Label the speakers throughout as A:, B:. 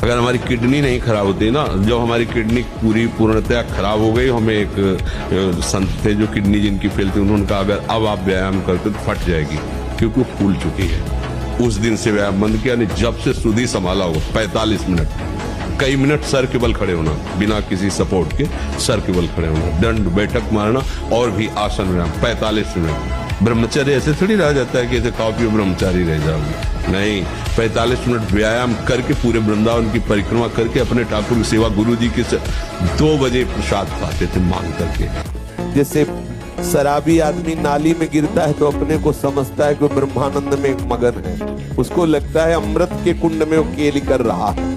A: अगर हमारी किडनी नहीं खराब होती ना, जब हमारी किडनी पूर्णतया खराब हो गई, हमें एक संत थे जो किडनी जिनकी फेल थी, उन्होंने कहा अगर अब आप व्यायाम करते तो फट जाएगी, क्योंकि वो फूल चुकी है। उस दिन से व्यायाम बंद किया, नहीं जब से सुधी संभाला होगा 45 मिनट, कई मिनट सर के बल खड़े होना, बिना किसी सपोर्ट के सर के बल खड़े होना, दंड बैठक मारना और भी आसन व्यायाम 45 मिनट। ब्रह्मचर्य ऐसे थोड़ी रह जाता है कि ऐसे खाओ पियो ब्रह्मचारी रह जाओगे, नहीं, 45 मिनट व्यायाम करके पूरे वृंदावन की परिक्रमा करके अपने ठाकुर की सेवा, गुरु जी के 2 बजे प्रसाद पाते थे मांग करके।
B: जैसे शराबी आदमी नाली में गिरता है तो अपने को समझता है कि ब्रह्मानंद में मगन है, उसको लगता है अमृत के कुंड में वो केली कर रहा है,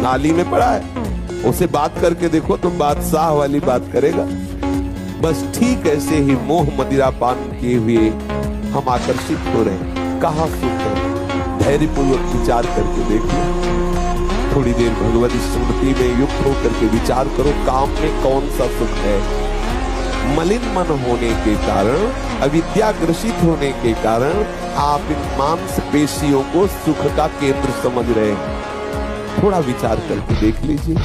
B: नाली में पड़ा है। उसे बात करके देखो तो बादशाह वाली बात करेगा। बस ठीक ऐसे ही मोह मदिरा पान किए हुए हम आकर्षित हो रहे हैं। कहाँ सुख है? धैर्यपूर्वक विचार करके देखो। थोड़ी देर भगवत स्मृति में युक्त होकर के विचार करो, काम में कौन सा सुख है। मलिन मन होने के कारण, अविद्या ग्रसित होने के कारण आप इन मांसपेशियों को सुख का केंद्र समझ रहे हैं। थोड़ा विचार करके देख लीजिए,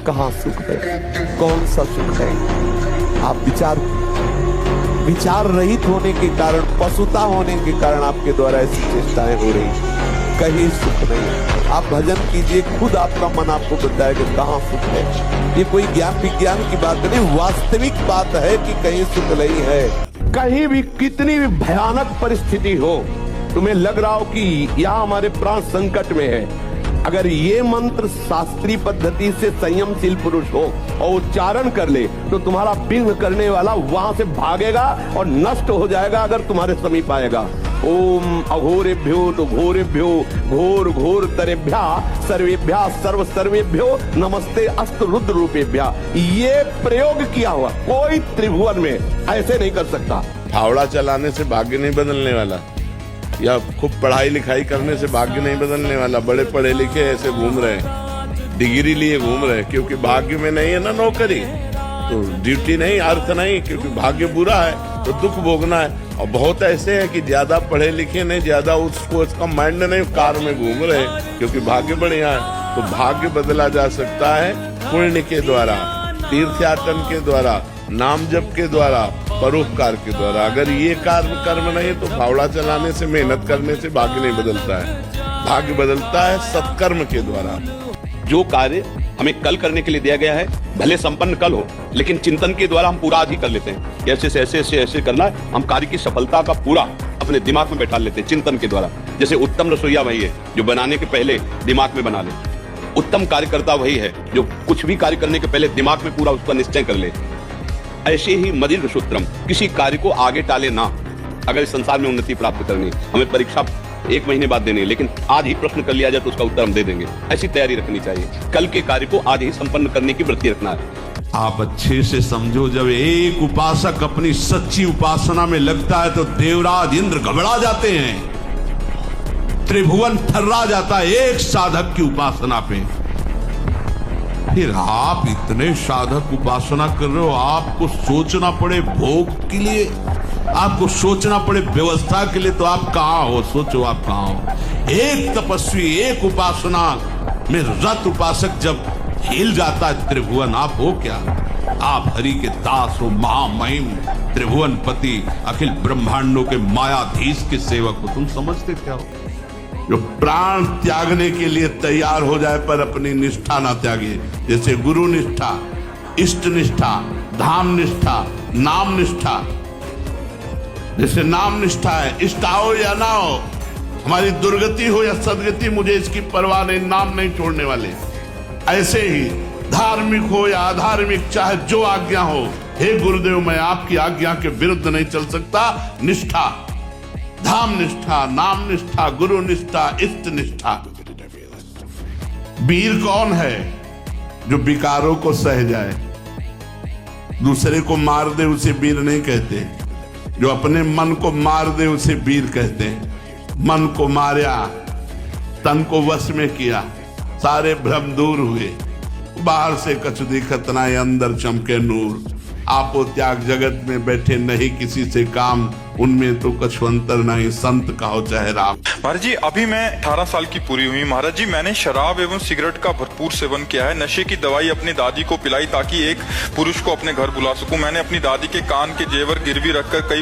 B: कहाँ सुख है, कौन सा सुख है। आप विचार रहित होने के कारण, पशुता होने के कारण आपके द्वारा ऐसी चेष्टाएं हो रही, कहीं सुख नहीं। आप भजन कीजिए, खुद आपका मन आपको बताएगा कहाँ सुख है। ये कोई ज्ञान विज्ञान की बात नहीं, वास्तविक बात है कि कहीं सुख नहीं है। कहीं भी कितनी भी भयानक परिस्थिति हो, तुम्हें लग रहा हो कि यहाँ हमारे प्राण संकट में है, अगर ये मंत्र शास्त्रीय पद्धति से संयमशील पुरुष हो और उच्चारण कर ले तो तुम्हारा विघ्न करने वाला वहां से भागेगा और नष्ट हो जाएगा अगर तुम्हारे समीप आएगा। ओम अघोरेभ्यो तो घोरेभ्यो घोर घोर तरेभ्या सर्वेभ्या सर्व सर्वेभ्यो नमस्ते अस्त रुद्र रूपेभ्या। ये प्रयोग किया हुआ कोई त्रिभुवन में ऐसे नहीं कर सकता।
A: फावड़ा चलाने से भाग्य नहीं बदलने वाला, या खूब पढ़ाई लिखाई करने से भाग्य नहीं बदलने वाला। बड़े पढ़े लिखे ऐसे घूम रहे हैं, डिग्री लिए घूम रहे हैं, क्योंकि भाग्य में नहीं है ना नौकरी, तो ड्यूटी नहीं, अर्थ नहीं, क्योंकि भाग्य बुरा है तो दुख भोगना है। और बहुत ऐसे हैं कि ज्यादा पढ़े लिखे नहीं, ज्यादा उसका माइंड नहीं, कार में घूम रहे हैं क्योंकि भाग्य बढ़िया है। तो भाग्य बदला जा सकता है पुण्य के द्वारा, तीर्थयाटन के द्वारा, नाम जप के द्वारा, परोपकार के द्वारा। अगर ये कर्म नहीं तो फावड़ा चलाने से, मेहनत करने से भाग्य नहीं बदलता है। भाग्य बदलता है सत्कर्म के द्वारा।
C: जो कार्य हमें कल करने के लिए दिया गया है, भले संपन्न कल हो, लेकिन चिंतन के द्वारा हम पूरा आज ही कर लेते हैं। ऐसे से ऐसे करना है, हम कार्य की सफलता का पूरा अपने दिमाग में बैठा लेते हैं चिंतन के द्वारा। जैसे उत्तम रसोईया वही है जो बनाने के पहले दिमाग में बना ले, उत्तम कार्यकर्ता वही है जो कुछ भी कार्य करने के पहले दिमाग में पूरा उसका निश्चय कर ले। ऐसे ही मदीर्घ सूत्रम, किसी कार्य को आगे टाले ना। अगर इस संसार में उन्नति प्राप्त करनी, हमें परीक्षा 1 महीने बाद देनी है, लेकिन आज ही प्रश्न कर लिया जाए तो उसका उत्तर हम दे देंगे। ऐसी तैयारी रखनी चाहिए, कल के कार्य को आज ही संपन्न करने की वृत्ति रखना है।
D: आप अच्छे से समझो, जब एक उपासक अपनी सच्ची उपासना में लगता है तो देवराज इंद्र घबरा जाते हैं, त्रिभुवन थर्रा जाता है एक साधक की उपासना पे। फिर आप इतने साधक उपासना कर रहे हो, आपको सोचना पड़े भोग के लिए, आपको सोचना पड़े व्यवस्था के लिए, तो आप कहाँ हो? सोचो आप कहाँ हो? एक तपस्वी, एक उपासना में रत उपासक जब हिल जाता है त्रिभुवन, आप हो क्या? आप हरि के दास हो, महामहिम त्रिभुवन पति, अखिल ब्रह्मांडों के मायाधीश के सेवक हो। तुम समझते क्या हो? जो प्राण त्यागने के लिए तैयार हो जाए पर अपनी निष्ठा ना त्यागे, जैसे गुरु निष्ठा, इष्ट निष्ठा, धाम निष्ठा, नाम निष्ठा। जैसे नाम निष्ठा है, इष्ट आओ या ना हो, हमारी दुर्गति हो या सदगति, मुझे इसकी परवाह नहीं, नाम नहीं छोड़ने वाले। ऐसे ही धार्मिक हो या अधार्मिक, चाहे जो आज्ञा हो, हे गुरुदेव मैं आपकी आज्ञा के विरुद्ध नहीं चल सकता। निष्ठा, धाम निष्ठा, नाम निष्ठा, गुरु निष्ठा, इष्ट निष्ठा। वीर कौन है? जो विकारों को सह जाए, दूसरे को मार दे उसे वीर नहीं कहते, जो अपने मन को मार दे उसे वीर कहते हैं। मन को मारा, तन को वश में किया, सारे भ्रम दूर हुए, बाहर से कछु दिखत ना, अंदर चमके नूर। आपो त्याग जगत में बैठे नहीं किसी से काम, उनमें तो कछु अंतर नहीं, संत कहो चाहे राम।
E: महाराज जी, अभी मैं 18 साल की पूरी हुई। महाराज जी, मैंने शराब एवं सिगरेट का भरपूर सेवन किया है। नशे की दवाई अपनी दादी को पिलाई ताकि एक पुरुष को अपने घर बुला सकूं। मैंने अपनी दादी के कान के जेवर गिरवी रखकर कई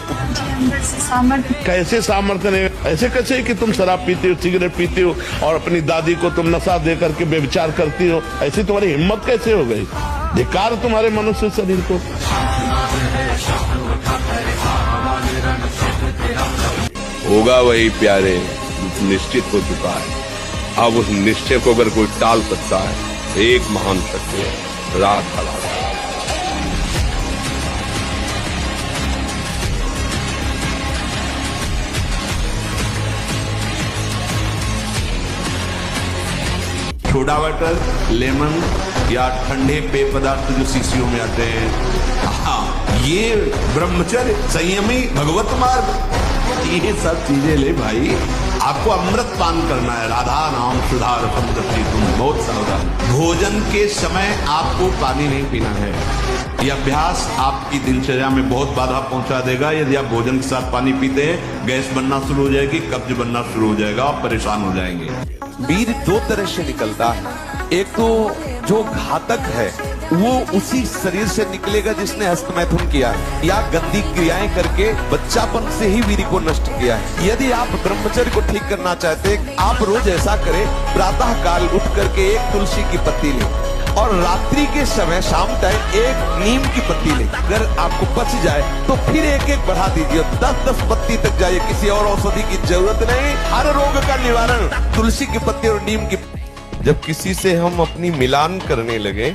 A: कैसे सामर्थ्य नहीं, ऐसे कैसे कि तुम शराब पीती हो, सिगरेट पीती हो और अपनी दादी को तुम नशा दे करके व्यभिचार करती हो? ऐसी तुम्हारी हिम्मत कैसे हो गई? धिक्कार तुम्हारे मनुष्य शरीर को।
C: होगा वही प्यारे, निश्चित हो चुका है। अब उस निश्चय को अगर कोई टाल सकता है, एक महान शक्ति है, रात खड़ा।
D: सोडा वाटर, लेमन या ठंडे पेय पदार्थ जो शीशियों में आते हैं, हाँ, ये ब्रह्मचर्य, संयमी, भगवत मार्ग, ये सब चीजें ले भाई। आपको अमृत पान करना है, राधा नाम सुधा रसम रति, तुम बहुत सावधान। भोजन के समय आपको पानी नहीं पीना है। यह अभ्यास आपकी दिनचर्या में बहुत बाधा पहुंचा देगा। यदि आप भोजन के साथ पानी पीते हैं, गैस बनना शुरू हो जाएगी, कब्ज बनना शुरू हो जाएगा, आप परेशान हो जाएंगे।
B: वीर दो तरह से निकलता है। एक तो जो घातक है वो उसी शरीर से निकलेगा जिसने हस्तमैथुन किया है या गंदी क्रियाएं करके बच्चापन से ही वीर को नष्ट किया है। यदि आप ब्रह्मचर्य को ठीक करना चाहते हैं, आप रोज ऐसा करें, प्रातः काल उठ करके एक तुलसी की पत्ती लें और रात्रि के समय शाम टाइम एक नीम की पत्ती लें। अगर आपको बच जाए तो फिर एक एक बढ़ा दीजिए, 10-10 पत्ती तक जाइए। किसी और औषधि की जरूरत नहीं। हर रोग का निवारण तुलसी की पत्ती और नीम की। जब किसी से हम अपनी मिलान करने लगे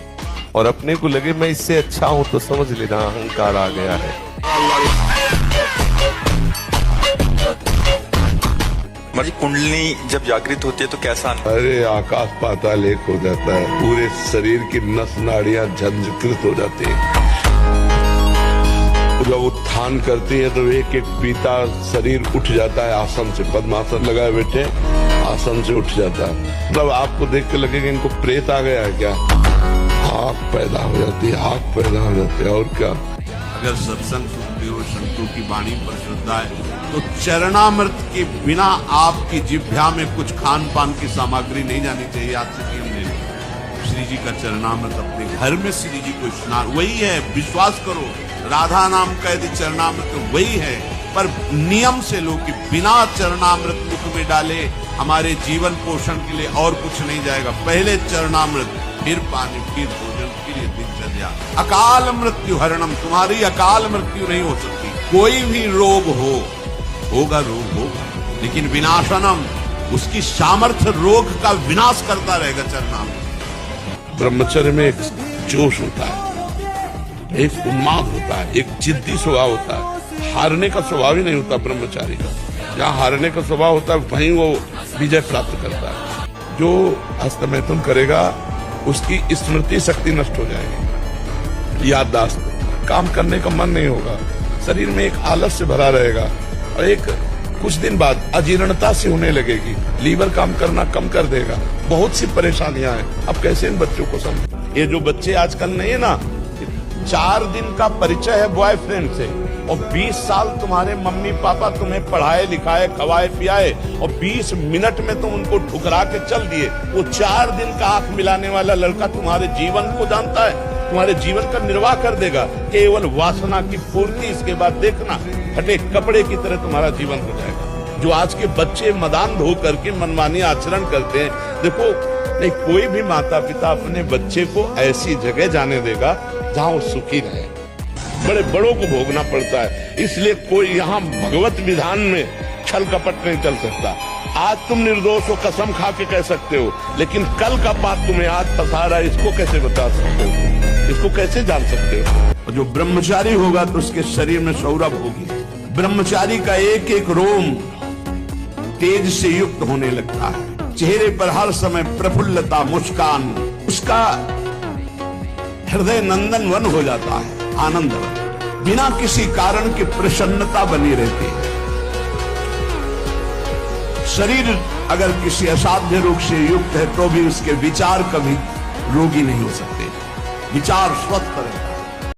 B: और अपने को लगे मैं इससे अच्छा हूं, तो समझ लेना अहंकार आ गया है।
E: हमारी कुंडली जब जागृत होती है तो कैसा?
A: अरे आकाश पाताल एक हो जाता है, पूरे शरीर की नस नाड़ियां झंझकृत हो जाती है। जब उत्थान करती है तो एक एक पीता शरीर उठ जाता है आसन से। पद्मासन लगाए बैठे आसन से उठ जाता है। मतलब आपको देख के लगेगा इनको प्रेत आ गया है क्या? आग पैदा हो जाती है, आग पैदा हो जाती है। और क्या?
D: अगर सत्संग सुनते हो, संतों की वाणी पर श्रद्धा है, तो चरणामृत के बिना आपकी जिह्वा में कुछ खान पान की सामग्री नहीं जानी चाहिए। आज से 3 दिन श्री जी का चरणामृत अपने घर में श्री जी को स्नान, वही है, विश्वास करो। राधा नाम का यदि चरणामृत वही है, पर नियम से लो कि बिना चरणामृत मुख में डाले हमारे जीवन पोषण के लिए और कुछ नहीं जाएगा। पहले चरणामृत, फिर पानी, फिर भोजन, फिर ये दिनचर्या। अकाल मृत्यु हरणम, तुम्हारी अकाल मृत्यु नहीं हो सकती। कोई भी रोग होगा रोग होगा, लेकिन विनाशनम, उसकी सामर्थ्य रोग का विनाश करता रहेगा चरणामृत।
A: ब्रह्मचर्य में एक जोश होता है, एक उन्माद होता है, एक जिद्दी स्वभाव होता है। हारने का स्वभाव ही नहीं होता ब्रह्मचारी का। जहाँ हारने का स्वभाव होता है वहीं वो विजय प्राप्त करता है। जो हस्तमैथुन करेगा उसकी स्मृति शक्ति नष्ट हो जाएगी, याददाश्त, काम करने का मन नहीं होगा, शरीर में एक आलस्य भरा रहेगा और एक कुछ दिन बाद अजीर्णता से होने लगेगी, लीवर काम करना कम कर देगा। बहुत सी परेशानियां हैं। अब कैसे इन बच्चों को समझ? ये जो बच्चे आजकल नहीं है ना, 4 दिन का परिचय है बॉयफ्रेंड से और 20 साल तुम्हारे मम्मी पापा तुम्हें पढ़ाए लिखाए खवाए पियाए और 20 मिनट में तुम उनको ठुकरा के चल दिए। वो 4 दिन का आंख मिलाने वाला लड़का तुम्हारे जीवन को जानता है, तुम्हारे जीवन का निर्वाह कर देगा। केवल वासना की पूर्ति, इसके बाद देखना फटे कपड़े की तरह तुम्हारा जीवन हो जाएगा। जो आज के बच्चे मदान धो करके मनमानी आचरण करते हैं, देखो नहीं, कोई भी माता पिता अपने बच्चे को ऐसी जगह जाने देगा जहां वो सुखी रहे। बड़े बड़ों को भोगना पड़ता है, इसलिए कोई यहाँ भगवत विधान में छल कपट नहीं चल सकता। आज तुम निर्दोष हो, कसम खा के कह सकते हो, लेकिन कल का बात तुम्हें आज फंसा रहा है, इसको कैसे बता सकते हो? इसको कैसे जान सकते हो?
D: जो ब्रह्मचारी होगा तो उसके शरीर में सौरभ होगी। ब्रह्मचारी का एक एक रोम तेज से युक्त होने लगता है। चेहरे पर हर समय प्रफुल्लता, मुस्कान, उसका हृदय नंदन वन हो जाता है, आनंद। बिना किसी कारण की प्रसन्नता बनी रहती है। शरीर अगर किसी असाध्य रोग से युक्त है तो भी उसके विचार कभी रोगी नहीं हो सकते। विचार स्वस्थ रहे।